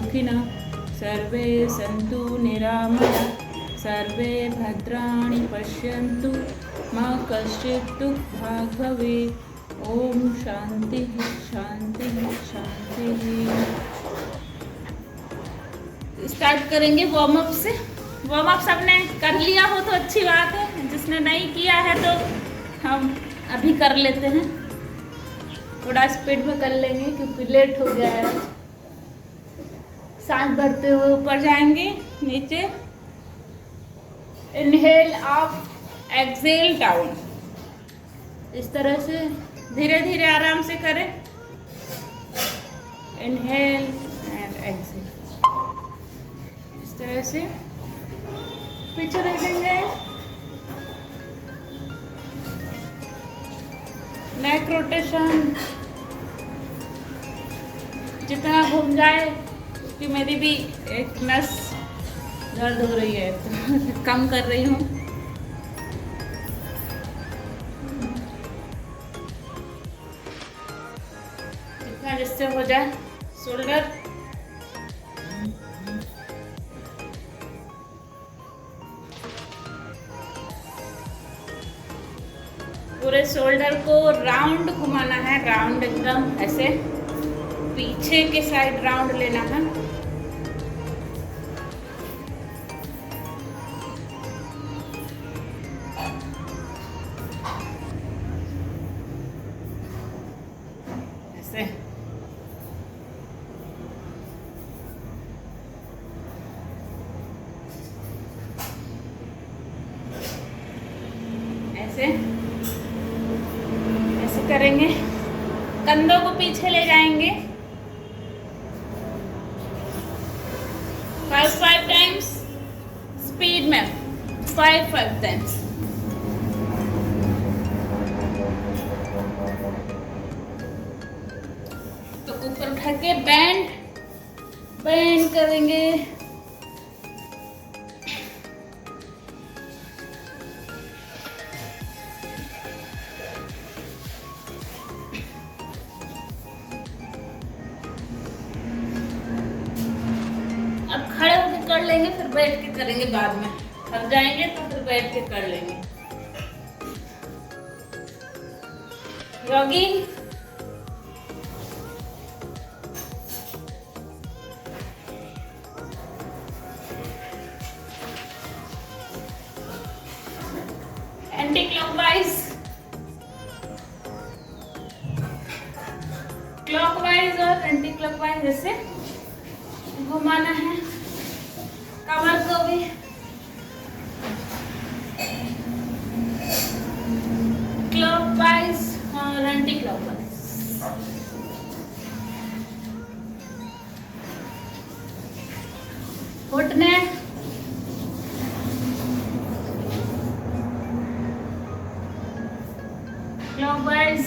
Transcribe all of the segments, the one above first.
सुखिनः सर्वे सन्तु निरामयाः सर्वे भद्राणि पश्यन्तु मा कश्चित् दुःखभाग् भवेत्। ओम शांति शांति शांति। स्टार्ट करेंगे वार्म अप से। वार्म अप सबने कर लिया हो तो अच्छी बात है, जिसने नहीं किया है तो हम अभी कर लेते हैं। थोड़ा स्पीड में कर लेंगे क्योंकि लेट हो गया है। सांस भरते हुए ऊपर जाएंगे, नीचे इनहेल अप, एक्सहेल डाउन। इस तरह से धीरे धीरे आराम से करें। Inhale and exhale. इस तरह से पीछे रखेंगे। नेक रोटेशन जितना घूम जाए, कि मेरी भी एक नस दर्द हो रही है तो कम कर रही हूँ। जितना जिससे हो जाए। शोल्डर पूरे शोल्डर को राउंड घुमाना है, राउंड एकदम ऐसे पीछे के साइड राउंड लेना है। ऐसे ऐसे ऐसे करेंगे। कंधों को पीछे ले जाएंगे 5 टाइम्स स्पीड में, 5 टाइम्स। तो ऊपर उठा के बैंड करेंगे। कर लेंगे, फिर बैठ के करेंगे बाद में। थक जाएंगे तो फिर बैठ के कर लेंगे। जॉगिंग, एंटी क्लॉकवाइज, क्लॉकवाइज और एंटी क्लॉकवाइज जैसे घुमाना है। कमर को भी क्लॉकवाइज और एंटी क्लॉकवाइज। घुटने क्लॉकवाइज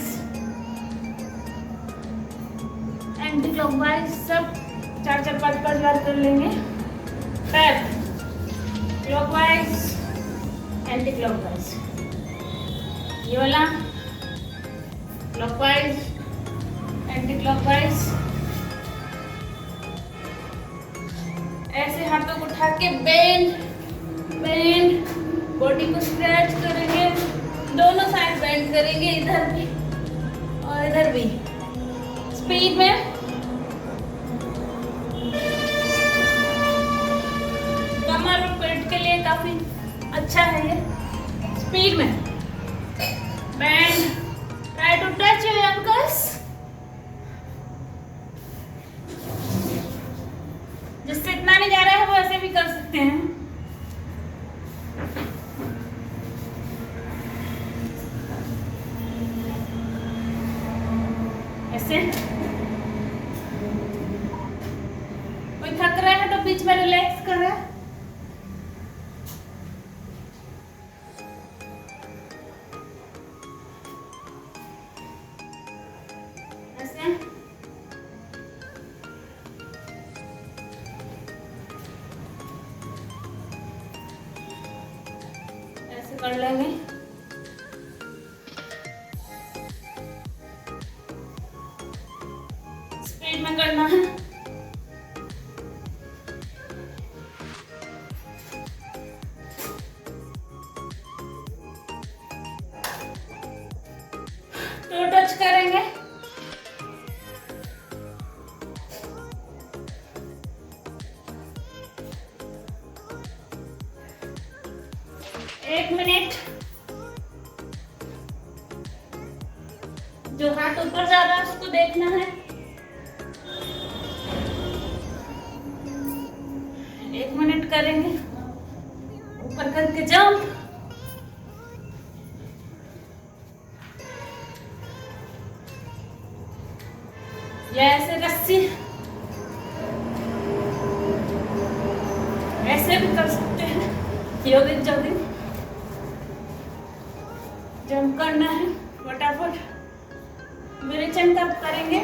एंटी क्लॉकवाइज सब 4-4, 5-5 बार कर लेंगे। पैर क्लॉकवाइज एंटी क्लॉकवाइज, ये वाला क्लॉकवाइज एंटी क्लॉकवाइज। ऐसे हाथों को उठा के बेंड, बॉडी को स्ट्रेच करेंगे। दोनों साइड बेंड करेंगे, इधर भी और इधर भी। स्पीड में कमर और पेट के लिए काफी अच्छा है ये। स्पीड में bend, try to touch your ankles. जिससे इतना नहीं जा रहा है वो ऐसे भी कर सकते हैं। ऐसे कोई थक रहा है तो बीच में रिलैक्स कर रहा है। ऐसे कर लेंगे। स्पीड में करना है। करेंगे। एक मिनट। जो हाथ ऊपर जा रहा है उसको देखना है। 1 मिनट करेंगे। ऊपर करके जंप। या ऐसे रस्सी, ऐसे भी कर सकते हैं। योगिक जॉगिंग जंप करना है फटाफट। विरेचन कब करेंगे?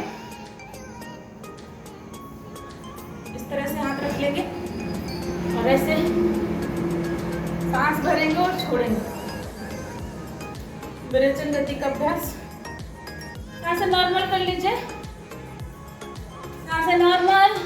इस तरह से हाथ रख लेंगे और ऐसे सांस भरेंगे और छोड़ेंगे। विरेचन गति का अभ्यास। यहाँ से नॉर्मल कर लीजिए। यहाँ से नॉर्मल।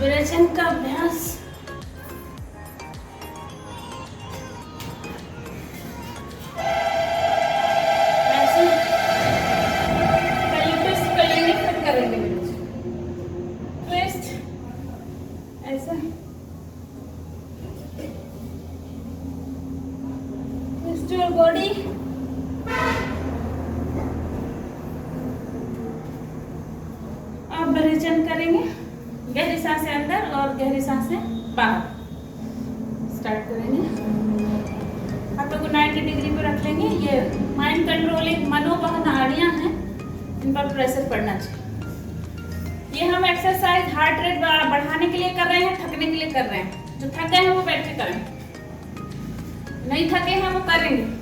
विरेचन का अभ्यास। ऐसे कली ट्विस्ट करेंगे, फिर करेंगे विरेचन। ट्विस्ट ऐसा, ट्विस्ट योर बॉडी। अब विरेचन करेंगे। गहरी सांसें अंदर और गहरी सांसें बाहर। स्टार्ट करेंगे। हाथों को 90 डिग्री पे रख लेंगे। ये माइंड कंट्रोलिंग मनोवह नाड़ियां हैं, इन पर प्रेशर पड़ना चाहिए। ये हम एक्सरसाइज हार्ट रेट बढ़ाने के लिए कर रहे हैं, थकने के लिए कर रहे हैं। जो थक गए हैं वो बैठ के करें, नहीं थके हैं वो करेंगे।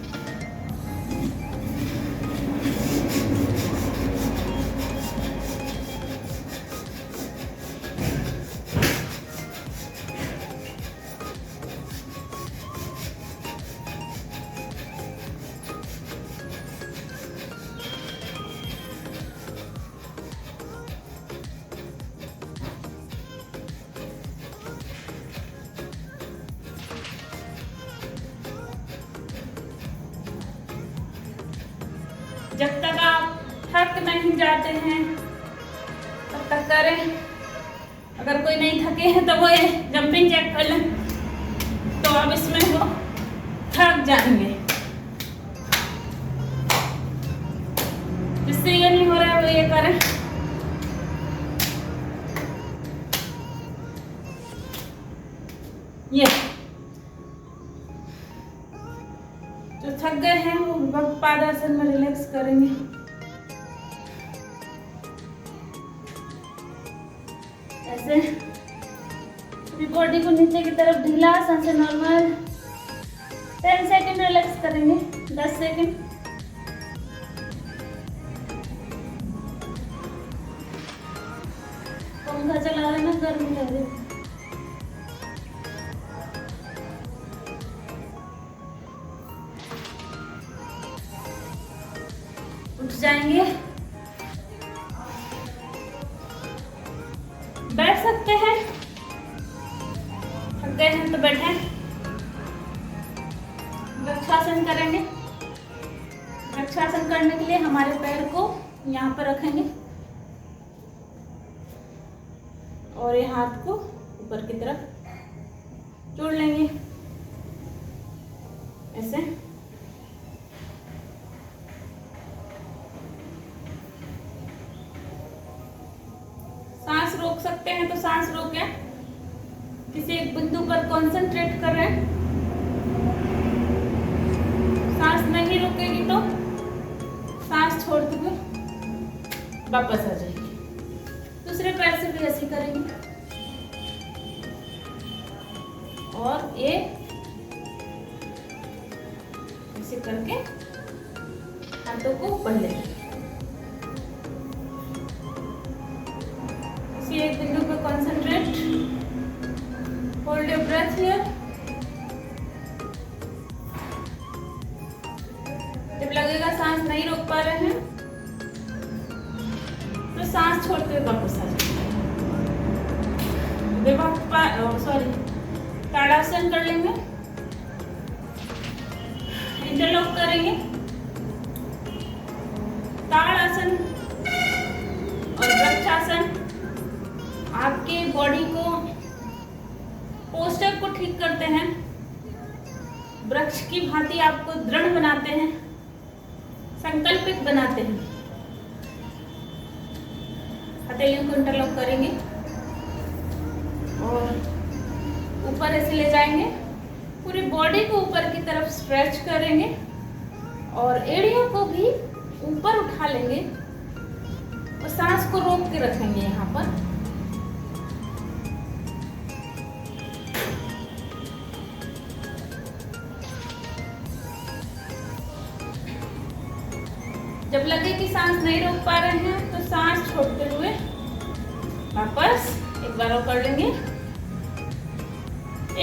जब तक आप थक नहीं जाते हैं तब तक करें। अगर कोई नहीं थके हैं तो वो ये जंपिंग जैक कर लें, तो अब इसमें वो थक जाएंगे। जिससे ये नहीं हो रहा है वो ये करें। ये जो थक गए हैं वो पादासन में रिलैक्स करेंगे। ऐसे अपनी बॉडी को नीचे की तरफ ढीला, सांसें नॉर्मल। 10 सेकंड रिलैक्स करेंगे। 10 सेकंड। पंखा चला रहे ना, गर्मी लग रही। उठ जाएंगे। बैठ सकते हैं। थक गए हैं तो बैठे। वृक्षासन करेंगे। वृक्षासन करने के लिए हमारे पैर को यहाँ पर रखेंगे और ये हाथ को ऊपर की तरफ जोड़ लेंगे ऐसे। सांस रोक सकते हैं तो सांस रोकें। किसी एक बिंदु पर कंसंट्रेट कर रहे हैं। सांस नहीं रुकेगी तो सांस छोड़ते हुए वापस आ जाएगी। दूसरे पैर से भी ऐसे करेंगे और ये ऐसे करके हाथों को ऊपर ले। एक बिंदु पर concentrate. Hold your breath here. सांस छोड़ते हुए वापस आ जाएंगे। ताड़ासन कर लेंगे, इंटरलॉक करेंगे। ताड़ासन और वृक्षासन आपके बॉडी को, पोस्चर को ठीक करते हैं, वृक्ष की भांति आपको दृढ़ बनाते हैं, संकल्पित बनाते हैं। हथेलियों को इंटरलॉक करेंगे और ऊपर ऐसे ले जाएंगे, पूरी बॉडी को ऊपर की तरफ स्ट्रेच करेंगे और एड़ियों को भी ऊपर उठा लेंगे और सांस को रोक के रखेंगे यहाँ पर। जब लगे कि सांस नहीं रोक पा रहे हैं तो सांस छोड़ते हुए वापस एक बार और कर लेंगे।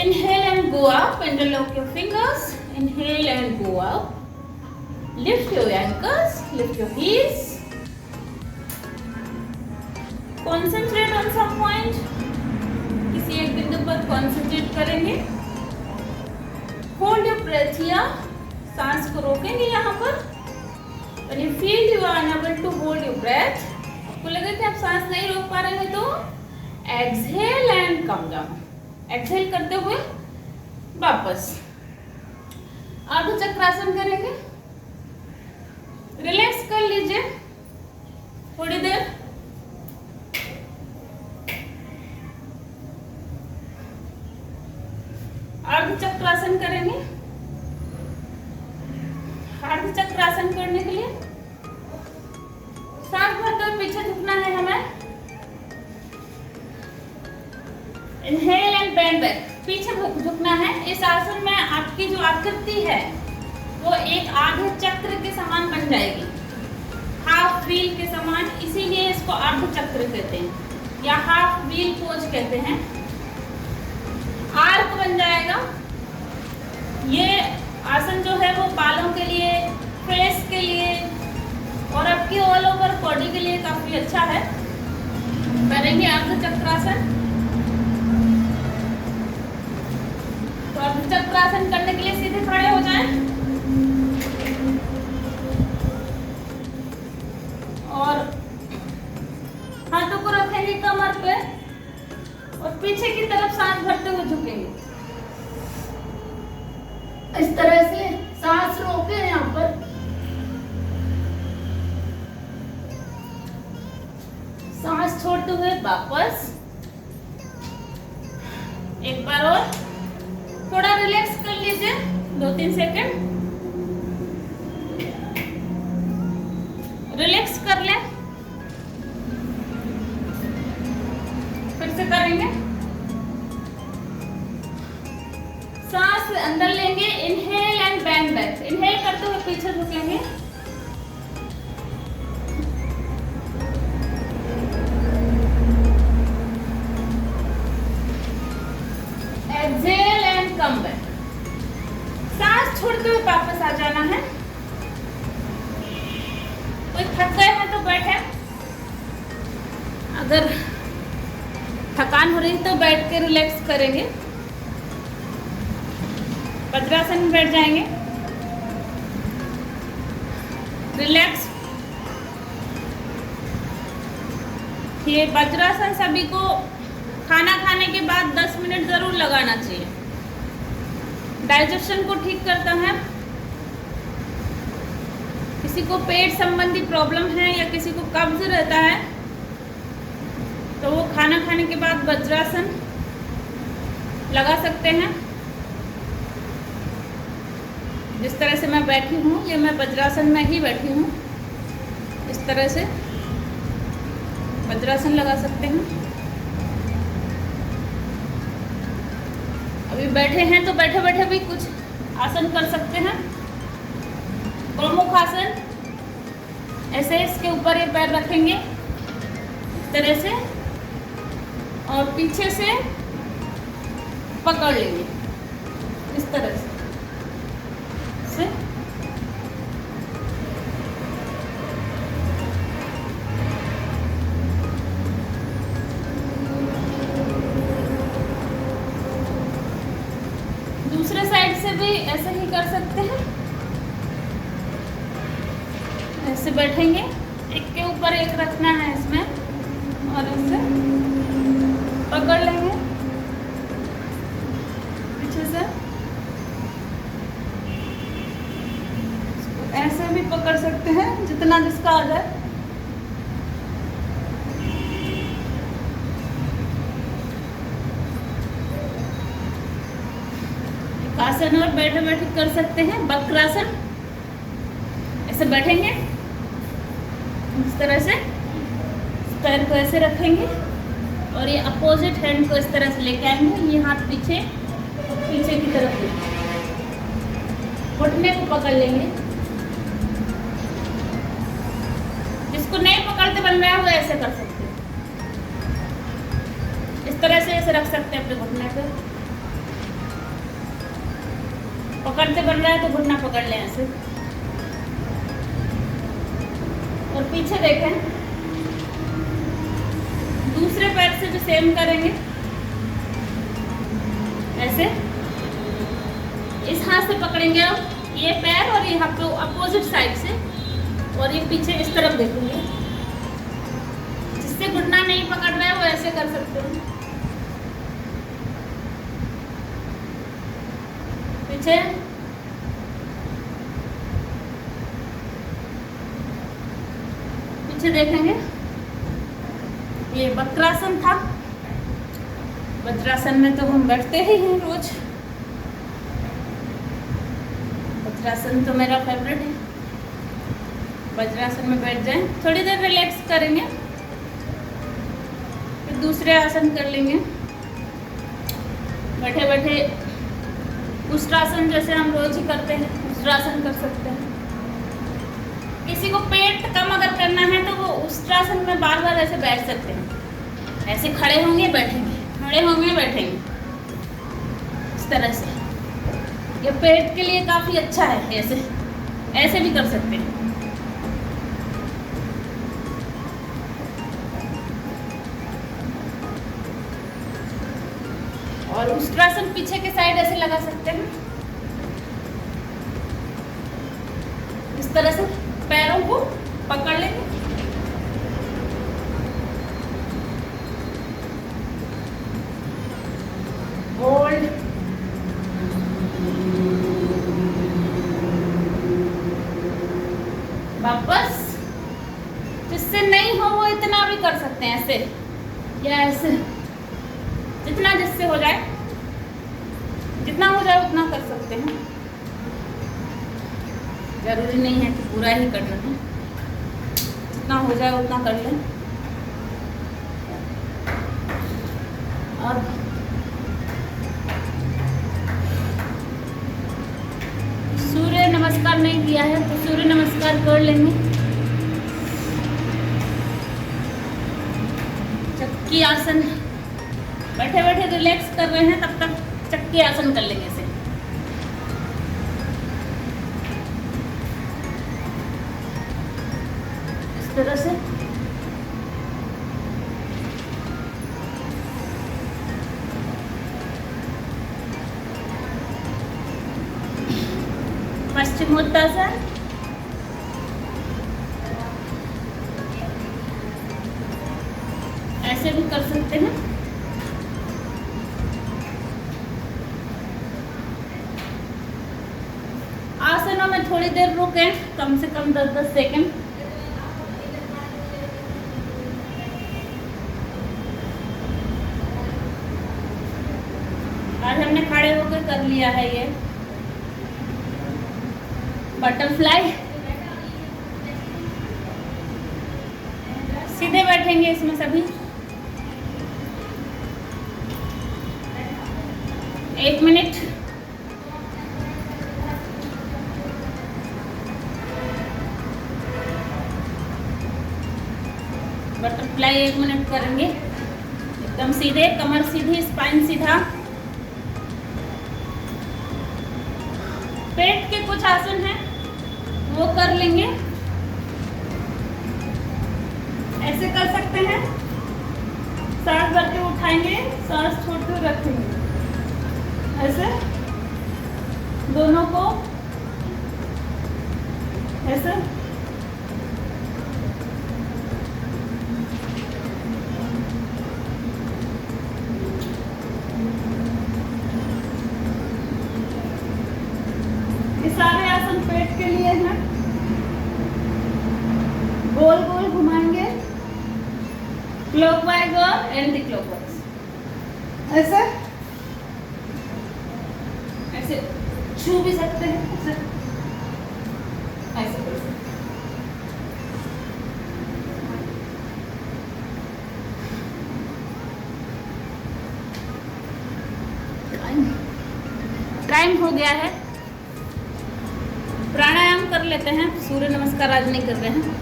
Inhale and go up, interlock your fingers. Inhale and go up. Lift your ankles, lift your heels. Concentrate on some point. किसी एक बिंदु पर concentrate करेंगे। Hold your breath here. सांस को रोकेंगे यहाँ पर। When you feel you are unable to hold your breath, आपको लगे कि आप सांस नहीं रोक पा रहे हैं तो exhale and come down. Exhale करते हुए वापस अर्ध चक्रासन करेंगे। रिलैक्स कर लीजिए थोड़ी देर। अर्ध चक्रासन करेंगे। अर्ध चक्रासन करने के लिए सांस भरते हुए पीछे झुकना है हमें। इनहेल एंड बेंड बैक, पीछे झुकना है। इस आसन में आपकी जो आकृति है वो एक आधे चक्र के समान बन जाएगी, हाफ व्हील के समान, इसीलिए इसको अर्ध चक्र कहते हैं या हाफ व्हील पोज कहते हैं। आर्क बन जाएगा। ये आसन जो है वो बालों के लिए, फेस के लिए और आपकी ऑल ओवर बॉडी के लिए काफी अच्छा है। करेंगे अर्ध चक्रासन। अर्ध चक्रासन करने के लिए सीधे खड़े हो जाएं और हाथों को रखेंगे कमर पे और पीछे की तरफ सांस भरते हुए झुकेंगे। इस तरह से सांस रोके यहाँ पर। सांस छोड़ते हुए वापस एक बार और थोड़ा रिलैक्स कर लीजिए 2-3 सेकंड। रिलैक्स कर लें, फिर से करेंगे। सांस अंदर लेंगे, inhale and bend back. Inhale करते हुए पीछे झुकेंगे। Exhale and come back. सांस छोड़ते हुए वापस आ जाना है। कोई थक गए हैं तो बैठे, अगर थकान हो रही तो बैठ के रिलैक्स करेंगे। वज्रासन में बैठ जाएंगे। रिलैक्स। ये वज्रासन सभी को खाना खाने के बाद 10 मिनट जरूर लगाना चाहिए। डाइजेशन को ठीक करता है। किसी को पेट संबंधी प्रॉब्लम है या किसी को कब्ज रहता है तो वो खाना खाने के बाद वज्रासन लगा सकते हैं। जिस तरह से मैं बैठी हूँ, ये मैं वज्रासन में ही बैठी हूँ। इस तरह से वज्रासन लगा सकते हैं। अभी बैठे हैं तो बैठे बैठे भी कुछ आसन कर सकते हैं। प्रमुख आसन, ऐसे इसके ऊपर ये पैर रखेंगे इस तरह से और पीछे से पकड़ लेंगे इस तरह से। भी ऐसे ही कर सकते हैं। ऐसे बैठेंगे, एक के ऊपर एक रखना है इसमें और इसे पकड़ लेंगे पीछे से। ऐसे भी पकड़ सकते हैं, जितना जिसका आ जाए। आसन और बैठे बैठे कर सकते हैं। वक्रासन, ऐसे बैठेंगे इस तरह से, पैर को ऐसे रखेंगे और ये अपोजिट हैंड को इस तरह से लेके आएंगे। ये हाथ पीछे पीछे की तरफ, घुटने को पकड़ लेंगे। जिसको नहीं पकड़ते बन रहा है वो ऐसे कर सकते हैं, इस तरह से ऐसे रख सकते हैं अपने घुटने पे। पकड़ते बन रहा है तो घुटना पकड़ लें ऐसे और पीछे देखें। दूसरे पैर से भी सेम करेंगे, ऐसे इस हाथ से पकड़ेंगे अब ये पैर और यहाँ पे अपोजिट साइड से, और ये पीछे इस तरफ देखेंगे। जिससे घुटना नहीं पकड़ रहा है वो ऐसे कर सकते हैं। पीछे पीछे देखेंगे। ये वक्रासन था। वज्रासन में तो हम बैठते ही हैं रोज। वज्रासन तो मेरा फेवरेट है। वज्रासन में बैठ जाएं, थोड़ी देर रिलैक्स करेंगे, फिर दूसरे आसन कर लेंगे। बैठे बैठे उष्ट्रासन जैसे हम रोज ही करते हैं, उष्ट्रासन कर सकते हैं। किसी को पेट कम अगर करना है तो वो उष्ट्रासन में बार बार ऐसे बैठ सकते हैं। ऐसे खड़े होंगे बैठेंगे, खड़े होंगे बैठेंगे, इस तरह से। ये पेट के लिए काफ़ी अच्छा है। ऐसे ऐसे भी कर सकते हैं। और उष्ट्रासन पीछे के साइड ऐसे लगा सकते हैं, इस तरह से पैरों को पकड़ लेंगे। होल्ड, वापस। जिससे नहीं हो वो इतना भी कर सकते हैं, ऐसे या ऐसे, जितना जिससे हो जाए, जितना हो जाए उतना कर सकते हैं। जरूरी नहीं है कि पूरा ही करना है, जितना हो जाए उतना कर लें। और सूर्य नमस्कार नहीं किया है तो सूर्य नमस्कार कर लेंगे। चक्की आसन, बैठे बैठे रिलैक्स कर रहे हैं तब तक चक्की आसन कर लेंगे। इसे इस तरह से पश्चिमोत्तासन, ऐसे भी कर सकते हैं। आसनों में थोड़ी देर रुकें, कम से कम 10-10 सेकंड। आज हमने खड़े होकर कर लिया है ये बटरफ्लाई। सीधे बैठेंगे इसमें सभी। 1 मिनट। बटरफ्लाई 1 मिनट करेंगे, एकदम सीधे, कमर सीधी, स्पाइन सीधा। पेट के कुछ आसन हैं वो कर लेंगे, ऐसे कर सकते हैं। सांस भर के उठाएंगे, सांस छोड़ते हुए रखेंगे, ऐसे दोनों को ऐसे सारे आसन पेट के लिए हैं। गोल गोल घुमाएंगे, क्लॉकवाइज और एंटी क्लॉकवाइज। ऐसे ऐसे छू भी सकते हैं, ऐसे ऐसे कर सकते हैं। टाइम हो गया है, प्राणायाम कर लेते हैं। सूर्य नमस्कार आज नहीं कर रहे हैं,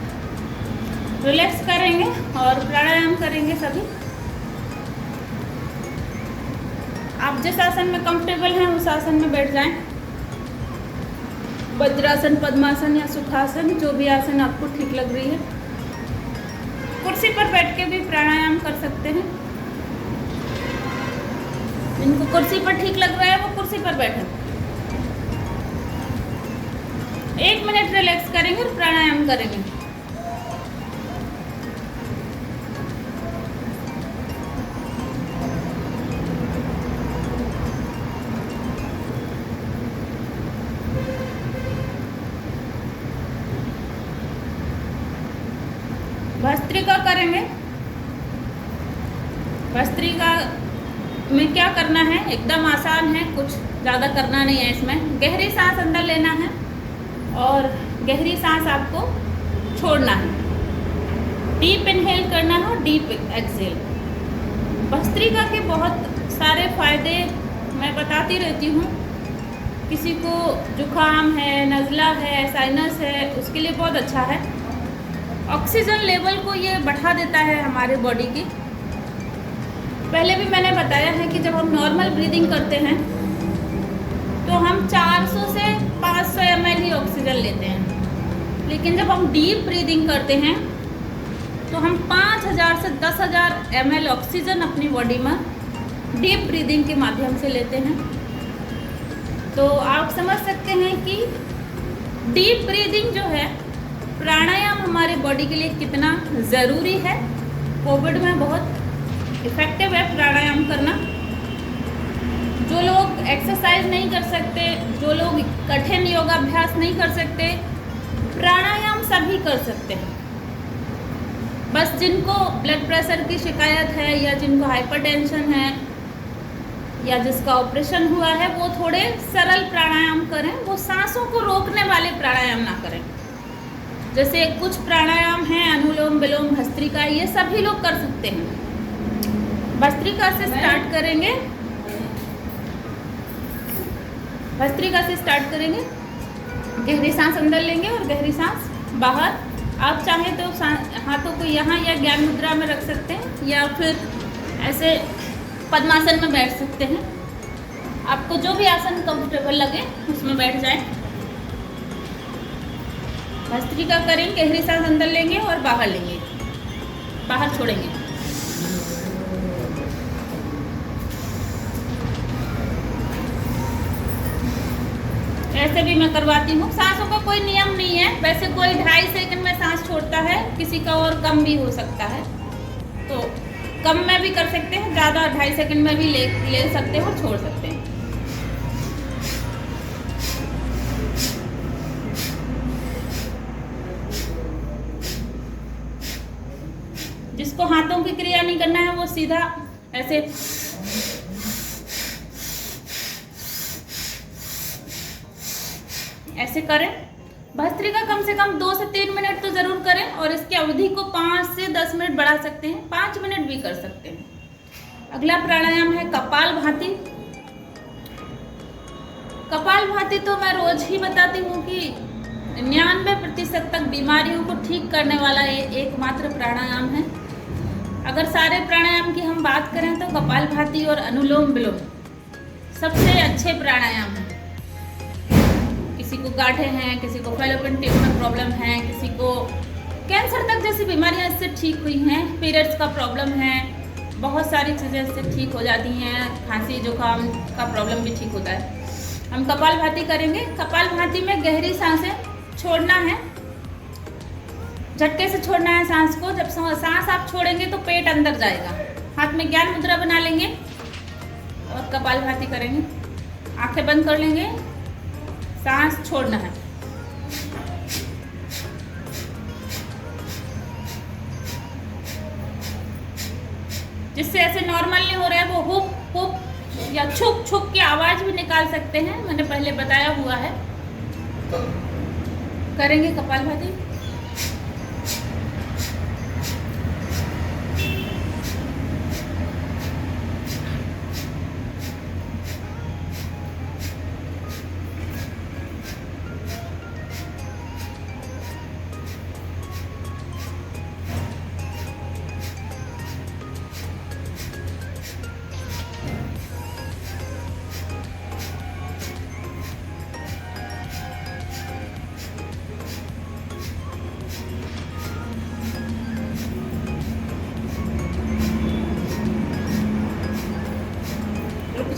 रिलैक्स करेंगे और प्राणायाम करेंगे सभी। आप जिस आसन में कंफर्टेबल हैं उस आसन में बैठ जाएं। वज्रासन, पद्मासन या सुखासन, जो भी आसन आपको ठीक लग रही है। कुर्सी पर बैठ के भी प्राणायाम कर सकते हैं। जिनको कुर्सी पर ठीक लग रहा है वो कुर्सी पर बैठे। 1 मिनट रिलैक्स करेंगे और प्राणायाम करेंगे। भस्त्रिका करेंगे। भस्त्रिका में क्या करना है, एकदम आसान है, कुछ ज़्यादा करना नहीं है इसमें। गहरी सांस अंदर लेना है और गहरी सांस आपको छोड़ना है। डीप इनहेल करना है और डीप एक्सहेल। भस्त्रिका के बहुत सारे फायदे मैं बताती रहती हूँ। किसी को जुकाम है, नज़ला है, साइनस है, उसके लिए बहुत अच्छा है। ऑक्सीजन लेवल को ये बढ़ा देता है हमारे बॉडी की। पहले भी मैंने बताया है कि जब हम नॉर्मल ब्रीदिंग करते हैं तो हम 400 से 500 ml ही ऑक्सीजन लेते हैं, लेकिन जब हम डीप ब्रीदिंग करते हैं तो हम 5000 से 10,000 ml ऑक्सीजन अपनी बॉडी में डीप ब्रीदिंग के माध्यम से लेते हैं। तो आप समझ सकते हैं कि डीप ब्रीदिंग जो है, प्राणायाम हमारे बॉडी के लिए कितना ज़रूरी है। कोविड में बहुत इफ़ेक्टिव है प्राणायाम करना। जो लोग एक्सरसाइज नहीं कर सकते, जो लोग कठिन योगाभ्यास नहीं कर सकते, प्राणायाम सभी कर सकते हैं। बस जिनको ब्लड प्रेशर की शिकायत है या जिनको हाइपरटेंशन है या जिसका ऑपरेशन हुआ है, वो थोड़े सरल प्राणायाम करें। वो सांसों को रोकने वाले प्राणायाम ना करें। जैसे कुछ प्राणायाम हैं, अनुलोम विलोम, भस्त्रिका, ये सभी लोग कर सकते हैं। भस्त्रिका से स्टार्ट करेंगे। भस्त्रिका से स्टार्ट करेंगे। गहरी सांस अंदर लेंगे और गहरी सांस बाहर। आप चाहें तो हाथों को यहाँ या ज्ञान मुद्रा में रख सकते हैं या फिर ऐसे पद्मासन में बैठ सकते हैं। आपको जो भी आसन कंफर्टेबल लगे उसमें बैठ जाएं। भस्त्रिका करेंगे, गहरी सांस अंदर लेंगे और बाहर लेंगे, बाहर छोड़ेंगे। ऐसे भी मैं करवाती हूँ। सांसों का कोई नियम नहीं है। वैसे कोई 2.5 सेकंड में सांस छोड़ता है, किसी का और कम भी हो सकता है। तो कम में भी कर सकते हैं, ज़्यादा 2.5 सेकंड में भी ले सकते हैं और छोड़ सकते हैं। जिसको हाथों की क्रिया नहीं करना है वो सीधा ऐसे ऐसे करें। भस्त्रिका कम से कम 2 से 3 मिनट तो ज़रूर करें और इसकी अवधि को 5 से 10 मिनट बढ़ा सकते हैं, 5 मिनट भी कर सकते हैं। अगला प्राणायाम है कपालभाति। कपालभाति तो मैं रोज ही बताती हूँ कि 99% तक बीमारियों को ठीक करने वाला ये एकमात्र प्राणायाम है। अगर सारे प्राणायाम की हम बात करें तो कपालभाति और अनुलोम विलोम सबसे अच्छे प्राणायाम हैं। किसी को गांठे हैं, किसी को फैलोपियन ट्यूब में प्रॉब्लम है, किसी को कैंसर तक जैसी बीमारियां इससे ठीक हुई हैं। पीरियड्स का प्रॉब्लम है, बहुत सारी चीज़ें इससे ठीक हो जाती हैं। खांसी जुकाम का प्रॉब्लम भी ठीक होता है। हम कपालभाति करेंगे। कपालभाति में गहरी सांसें छोड़ना है, झटके से छोड़ना है सांस को। जब सांस आप छोड़ेंगे तो पेट अंदर जाएगा। हाथ में ज्ञान मुद्रा बना लेंगे और कपालभाति करेंगे। आंखें बंद कर लेंगे, सांस छोड़ना है। जिससे ऐसे नॉर्मल नहीं हो रहा है, वो हुप हुप या छुक छुक की आवाज भी निकाल सकते हैं, मैंने पहले बताया हुआ है। करेंगे कपालभाति।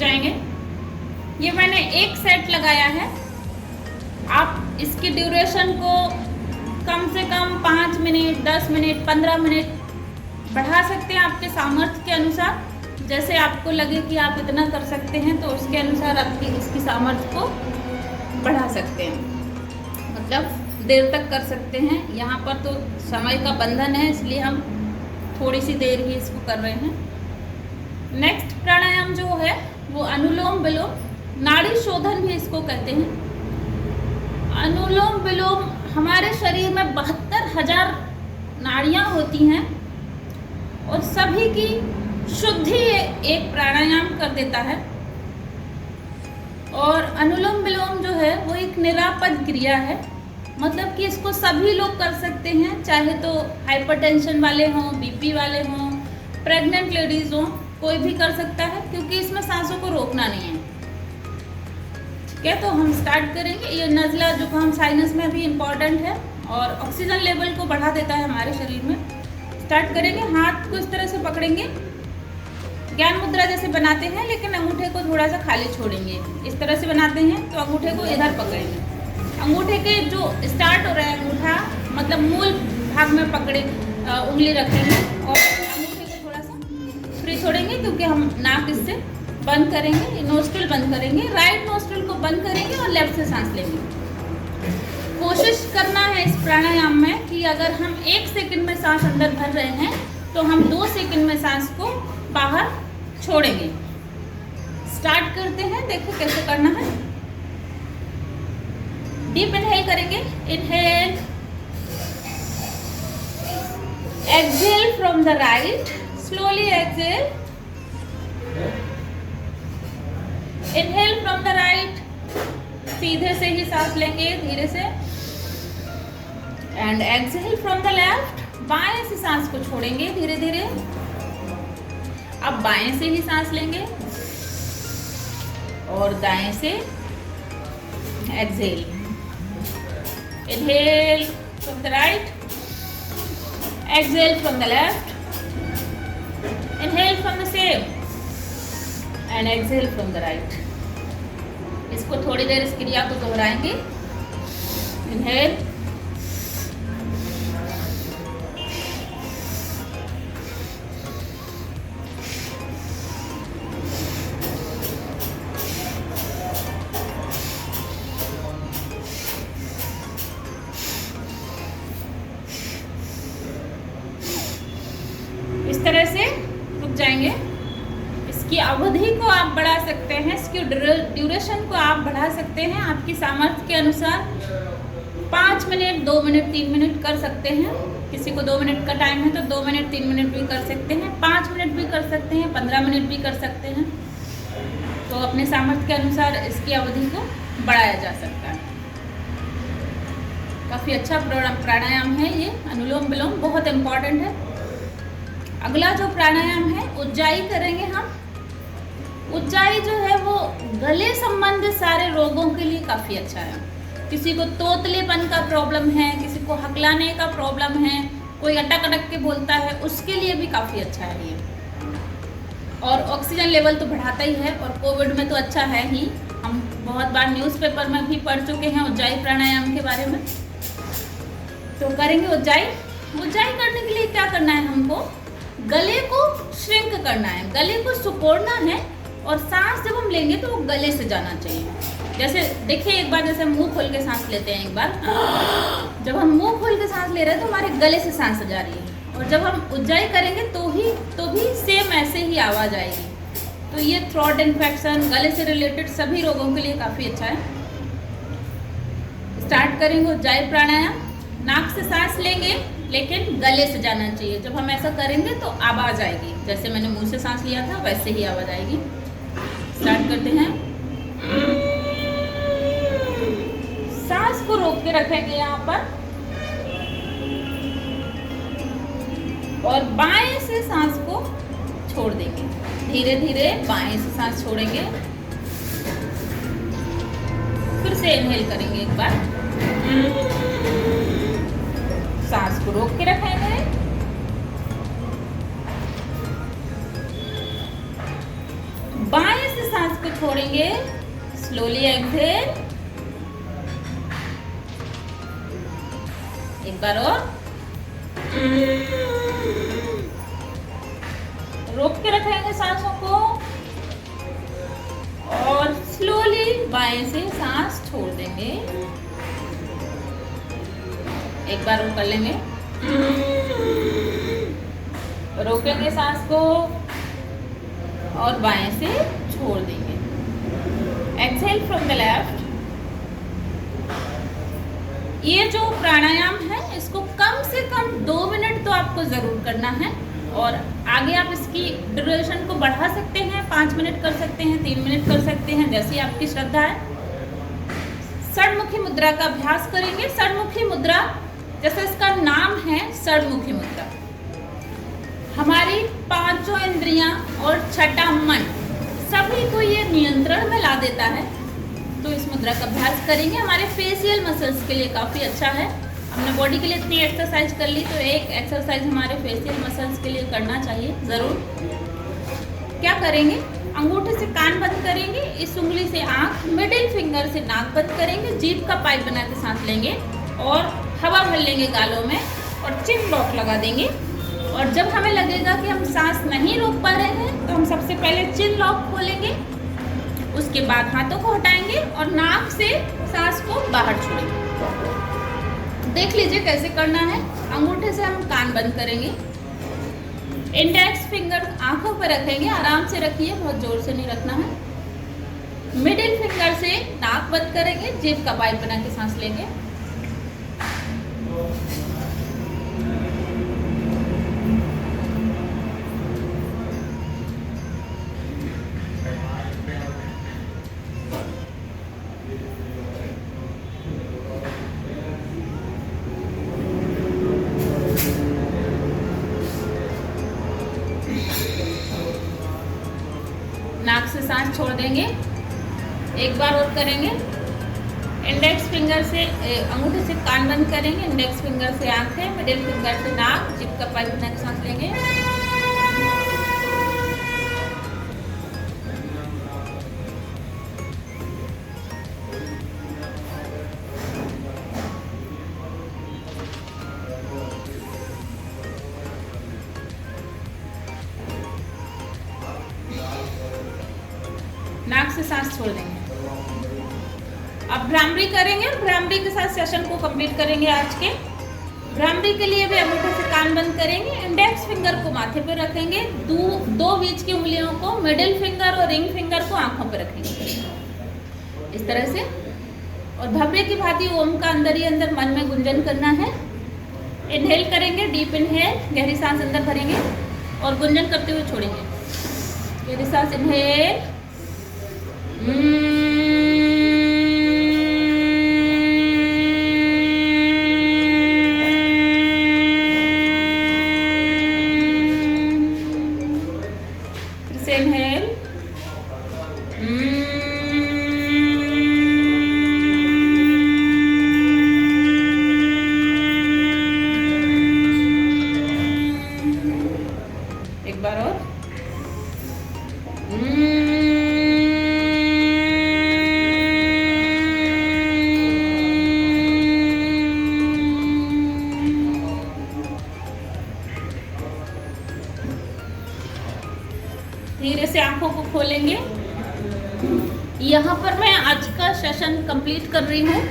जाएंगे। ये मैंने एक सेट लगाया है। आप इसकी ड्यूरेशन को कम से कम 5 मिनट, 10 मिनट, 15 मिनट बढ़ा सकते हैं आपके सामर्थ्य के अनुसार। जैसे आपको लगे कि आप इतना कर सकते हैं तो उसके अनुसार आपकी इसकी सामर्थ्य को बढ़ा सकते हैं, मतलब देर तक कर सकते हैं। यहाँ पर तो समय का बंधन है, इसलिए हम थोड़ी सी देर ही इसको कर रहे हैं। नेक्स्ट प्राणायाम जो है वो अनुलोम विलोम, नाड़ी शोधन भी इसको कहते हैं। अनुलोम विलोम, हमारे शरीर में 72,000 नाड़ियाँ होती हैं और सभी की शुद्धि एक प्राणायाम कर देता है। और अनुलोम विलोम जो है वो एक निरापद क्रिया है, मतलब कि इसको सभी लोग कर सकते हैं, चाहे तो हाइपरटेंशन वाले हों, बीपी वाले हों, प्रेग्नेंट लेडीज हों, कोई भी कर सकता है, क्योंकि इसमें सांसों को रोकना नहीं है। ठीक है, तो हम स्टार्ट करेंगे। ये नज़ला जुकाम साइनस में भी इम्पॉर्टेंट है और ऑक्सीजन लेवल को बढ़ा देता है हमारे शरीर में। स्टार्ट करेंगे। हाथ को इस तरह से पकड़ेंगे, ज्ञान मुद्रा जैसे बनाते हैं, लेकिन अंगूठे को थोड़ा सा खाली छोड़ेंगे। इस तरह से बनाते हैं तो अंगूठे को इधर पकड़ेंगे। अंगूठे के जो स्टार्ट हो रहा है, अंगूठा मतलब मूल भाग में पकड़े उंगली रखेंगे और अंगूठे को थोड़ा सा फ्री छोड़ेंगे, क्योंकि हम नाक इससे बंद करेंगे, नोस्ट्रिल बंद करेंगे। राइट नोस्ट्रिल को बंद करेंगे और लेफ्ट से सांस लेंगे। कोशिश करना है इस प्राणायाम में कि अगर हम 1 सेकंड में सांस अंदर भर रहे हैं तो हम 2 सेकंड में सांस को बाहर छोड़ेंगे। स्टार्ट करते हैं, देखो कैसे करना है। डीप इनहेल करेंगे, inhale, exhale from the right, slowly exhale, inhale from the right, सीधे से ही सांस लेंगे धीरे से, and exhale from the left, बाएं से सांस को छोड़ेंगे धीरे धीरे। अब बाएं से ही सांस लेंगे और दाएं से exhale. Inhale from the right, exhale from the left, inhale from the same and exhale from the right. इसको थोड़ी देर इस क्रिया को दोहराएंगे। इनहेल, इस तरह से रुक जाएंगे। इसकी अवधि को आप बढ़ा सकते हैं, इसकी ड्यूरेशन को आप बढ़ा सकते हैं आपकी सामर्थ्य के अनुसार। 5 मिनट, 2 मिनट, 3 मिनट कर सकते हैं। किसी को 2 मिनट का टाइम है तो 2 मिनट, 3 मिनट भी कर सकते हैं, 5 मिनट भी कर सकते हैं, 15 मिनट भी कर सकते हैं। तो अपने सामर्थ्य के अनुसार इसकी अवधि को बढ़ाया जा सकता है। काफ़ी अच्छा प्राणायाम है ये अनुलोम विलोम, बहुत इम्पॉर्टेंट है। अगला जो प्राणायाम है उज्जाई करेंगे हम। उज्जाई जो है वो गले संबंधित सारे रोगों के लिए काफ़ी अच्छा है। किसी को तोतलेपन का प्रॉब्लम है, किसी को हकलाने का प्रॉब्लम है, कोई अटक अटक के बोलता है, उसके लिए भी काफ़ी अच्छा है ये। और ऑक्सीजन लेवल तो बढ़ाता ही है और कोविड में तो अच्छा है ही। हम बहुत बार न्यूज़पेपर में भी पढ़ चुके हैं उज्जाई प्राणायाम के बारे में। तो करेंगे उज्जाई। उज्जाई करने के लिए क्या करना है, हमको गले को श्रिंक करना है, गले को सिकोड़ना है और सांस जब हम लेंगे तो वो गले से जाना चाहिए। जैसे देखिए एक बार, जैसे मुंह खोल के सांस लेते हैं, एक बार जब हम मुंह खोल के सांस ले रहे हैं तो हमारे गले से सांस जा रही है, और जब हम उज्जाई करेंगे तो भी सेम ऐसे ही आवाज़ आएगी। तो ये थ्रोट इन्फेक्शन, गले से रिलेटेड सभी रोगों के लिए काफ़ी अच्छा है। स्टार्ट करेंगे उज्जाई प्राणायाम। नाक से सांस लेंगे लेकिन गले से जाना चाहिए। जब हम ऐसा करेंगे तो आवाज़ आएगी, जैसे मैंने मुंह से सांस लिया था वैसे ही आवाज़ आएगी। स्टार्ट करते हैं। सांस को रोक के रखेंगे यहाँ पर, और बाएं से सांस को छोड़ देंगे। धीरे धीरे बाएं से सांस छोड़ेंगे। फिर से इनहेल करेंगे एक बार, सांस को रोक के रखेंगे। बाएं से सांस को छोड़ेंगे, स्लोली एक्सहेल। एक बार और, रोक के रखेंगे सांसों को और स्लोली बाएं से सांस छोड़ देंगे। एक बार और कर लेंगे, रोकेंगे सांस को और बाएं से छोड़ देंगे। Exhale from the left. ये जो प्राणायाम है इसको कम से कम 2 मिनट तो आपको जरूर करना है, और आगे आप इसकी ड्यूरेशन को बढ़ा सकते हैं, 5 मिनट कर सकते हैं, 3 मिनट कर सकते हैं, जैसी आपकी श्रद्धा है। षडमुखी मुद्रा का अभ्यास करेंगे। षडमुखी मुद्रा, जैसे इसका नाम है षडमुखी मुद्रा, हमारी 5 इंद्रियां और 6 मन सभी को ये नियंत्रण में ला देता है। तो इस मुद्रा का अभ्यास करेंगे। हमारे फेशियल मसल्स के लिए काफ़ी अच्छा है। हमने बॉडी के लिए इतनी एक्सरसाइज कर ली, तो एक एक्सरसाइज हमारे फेशियल मसल्स के लिए करना चाहिए ज़रूर। क्या करेंगे, अंगूठे से कान बंद करेंगे, इस उंगली से आँख, मिडिल फिंगर से नाक बंद करेंगे, जीभ का पाइप बना के सांस लेंगे और हवा भर लेंगे गालों में और चिन लॉक लगा देंगे। और जब हमें लगेगा कि हम सांस नहीं रोक पा रहे हैं तो हम सबसे पहले चिन लॉक खोलेंगे, उसके बाद हाथों को हटाएंगे और नाक से सांस को बाहर छोड़ेंगे। देख लीजिए कैसे करना है। अंगूठे से हम कान बंद करेंगे, इंडेक्स फिंगर आंखों पर रखेंगे, आराम से रखिए, बहुत जोर से नहीं रखना है। मिडिल फिंगर से नाक बंद करेंगे, जीभ का पाइप बना के सांस लेंगे। नाक से सांस छोड़ देंगे। एक बार और करेंगे। इंडेक्स फिंगर से अंगूठे से कान बंद करेंगे, इंडेक्स फिंगर से आंखें, मिडिल फिंगर से नाक, जीभ का पाइप बना के सांस लेंगे। नाक से सांस छोड़ देंगे। अब भ्रामरी करेंगे। भ्रामरी के साथ सेशन को कंप्लीट करेंगे आज के। भ्रामरी के लिए भी अंगूठे से कान बंद करेंगे, इंडेक्स फिंगर को माथे पर रखेंगे, दो बीच की उंगलियों को, मिडिल फिंगर और रिंग फिंगर को आंखों पर रखेंगे इस तरह से। और भवरे की भांति ओम का अंदर ही अंदर मन में गुंजन करना है। इनहेल करेंगे, डीप इनहेल, गहरी सांस अंदर भरेंगे और गुंजन करते हुए छोड़ेंगे। गहरी सांस इनहेल, इनहेल, एक बार और, धीरे से आंखों को खोलेंगे। यहाँ पर मैं आज का सेशन कंप्लीट कर रही हूँ।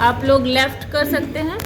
आप लोग लेफ्ट कर सकते हैं।